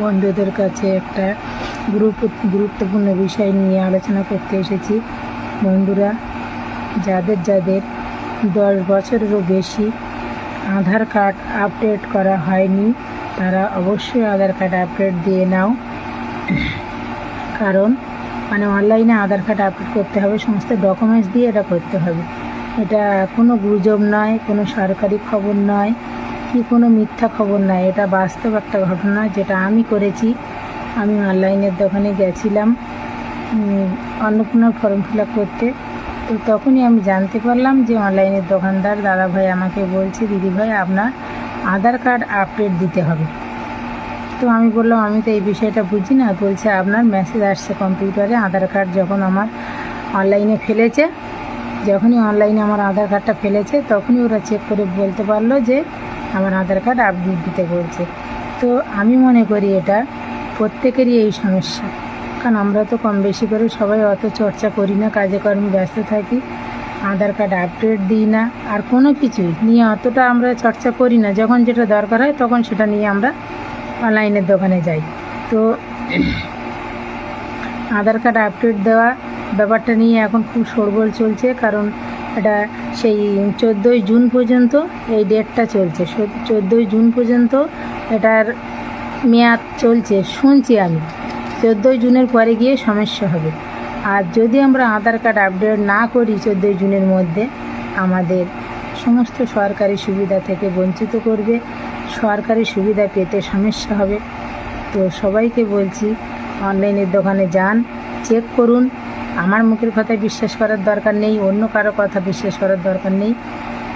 বন্ধুদের কাছে একটা গুরুত্বপূর্ণ বিষয় নিয়ে আলোচনা করতে এসেছি। বন্ধুরা, যাদের 10 বছরেরও বেশি আধার কার্ড আপডেট করা হয়নি, তারা অবশ্যই আধার কার্ড আপডেট দিয়ে নাও। কারণ অনলাইনে আধার কার্ড আপডেট করতে হবে, সমস্ত ডকুমেন্টস দিয়ে এটা করতে হবে। এটা কোনো গুজব নয়, কোনো সরকারি খবর নয়, কি কোনো মিথ্যা খবর নয়। এটা বাস্তব একটা ঘটনা, যেটা আমি করেছি। আমি অনলাইনের দোকানে গেছিলাম অন্নপূর্ণার ফর্ম ফিল আপ করতে। তো তখনই আমি জানতে পারলাম যে অনলাইনের দোকানদার দাদাভাই আমাকে বলছে, দিদিভাই আপনার আধার কার্ড আপডেট দিতে হবে। তো আমি বললাম, আমি তো এই বিষয়টা বুঝি না। বলছে আপনার মেসেজ আসছে কম্পিউটারে, আধার কার্ড যখন আমার অনলাইনে ফেলেছে, যখনই অনলাইনে আমার আধার কার্ডটা ফেলেছে, তখনই ওরা চেক করে বলতে পারলো যে আমার আধার কার্ড আপডেট দিতে বলছে। তো আমি মনে করি এটা প্রত্যেকেরই এই সমস্যা, কারণ আমরা তো কম বেশি করে সবাই অত চর্চা করি না, কাজে কর্মে ব্যস্ত থাকি, আধার কার্ড আপডেট দিই না, আর কোনো কিছুই নিয়ে অতটা আমরা চর্চা করি না। যখন যেটা দরকার হয় তখন সেটা নিয়ে আমরা অনলাইনের দোকানে যাই। তো আধার কার্ড আপডেট দেওয়া ব্যাপারটা নিয়ে এখন খুব শোরগোল চলছে, কারণ এটা সেই 14ই জুন পর্যন্ত এই ডেটটা চলছে। 14ই জুন পর্যন্ত এটার মেয়াদ চলছে শুনছি আমি। 14ই জুনের পরে গিয়ে সমস্যা হবে। আর যদি আমরা আধার কার্ড আপডেট না করি 14ই জুনের মধ্যে, আমাদের সমস্ত সরকারি সুবিধা থেকে বঞ্চিত করবে, সরকারি সুবিধা পেতে সমস্যা হবে। তো সবাইকে বলছি, অনলাইনের দোকানে যান, চেক করুন। আমার মুখের কথায় বিশ্বাস করার দরকার নেই, অন্য কারো কথা বিশ্বাস করার দরকার নেই।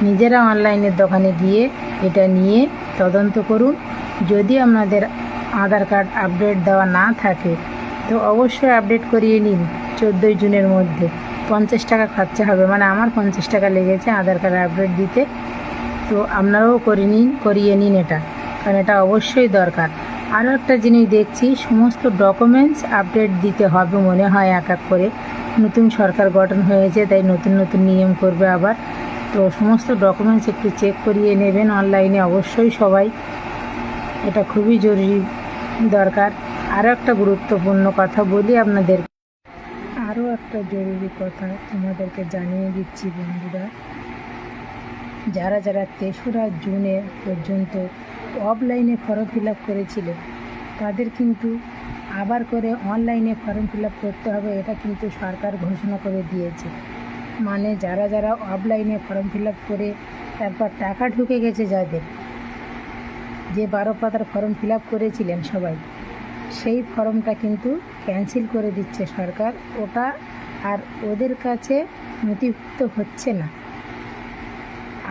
নিজেরা অনলাইনের দোকানে গিয়ে এটা নিয়ে তদন্ত করুন। যদি আপনাদের আধার কার্ড আপডেট দেওয়া না থাকে, তো অবশ্যই আপডেট করিয়ে নিন 14ই জুনের মধ্যে। 50 টাকা খরচা হবে, আমার 50 টাকা লেগেছে আধার কার্ড আপডেট দিতে। তো আপনারাও করিয়ে নিন এটা, কারণ এটা অবশ্যই দরকার। আরও একটা জিনিস দেখছি, সমস্ত ডকুমেন্টস আপডেট দিতে হবে মনে হয় এক এক করে। নতুন সরকার গঠন হয়েছে, তাই নতুন নতুন নিয়ম করবে আবার। তো সমস্ত ডকুমেন্টস একটু চেক করিয়ে নেবেন অনলাইনে অবশ্যই সবাই, এটা খুবই জরুরি দরকার। আরও একটা গুরুত্বপূর্ণ কথা বলি আপনাদের, আরও একটা জরুরি কথা তোমাদেরকে জানিয়ে দিচ্ছি বন্ধুরা। যারা 3রা জুনের পর্যন্ত অফলাইনে ফর্ম ফিল আপ করেছিল, তাদের কিন্তু আবার করে অনলাইনে ফর্ম ফিল আপ করতে হবে। এটা কিন্তু সরকার ঘোষণা করে দিয়েছে। যারা অফলাইনে ফর্ম ফিল আপ করে তারপর টাকা ঢুকে গেছে, যাদের যে 12 পাতার ফর্ম ফিল আপ করেছিলেন সবাই, সেই ফর্মটা কিন্তু ক্যান্সেল করে দিচ্ছে সরকার। ওটা আর ওদের কাছে নথিভুক্ত হচ্ছে না।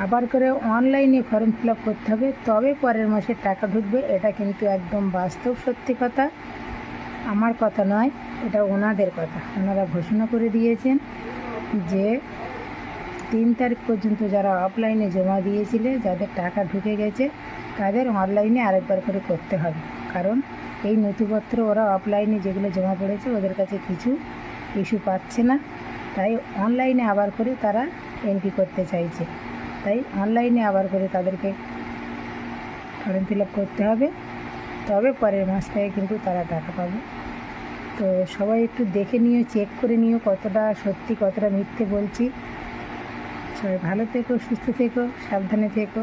আবার করে অনলাইনে ফর্ম ফিল আপ করতে হবে, তবে পরের মাসে টাকা ঢুকবে। এটা কিন্তু একদম বাস্তব সত্যি কথা, আমার কথা নয়, এটা ওনাদের কথা। ওনারা ঘোষণা করে দিয়েছেন যে 3 তারিখ পর্যন্ত যারা অফলাইনে জমা দিয়েছিলে, যাদের টাকা ঢুকে গেছে, তাদের অনলাইনে আরেকবার করে করতে হবে। কারণ এই নথিপত্র ওরা অফলাইনে যেগুলো জমা পড়েছে ওদের কাছে কিছু ইস্যু পাচ্ছে না, তাই অনলাইনে আবার করে তারা এন্ট্রি করতে চাইছে। তাই অনলাইনে আবার করে তাদেরকে ফর্ম ফিল আপ করতে হবে, তবে পরের মাস থেকে কিন্তু তারা টাকা পাবে। তো সবাই একটু দেখে নিও, চেক করে নিও কতটা সত্যি কতটা মিথ্যে বলছি। সবাই ভালো থেকো, সুস্থ থেকো, সাবধানে থেকো।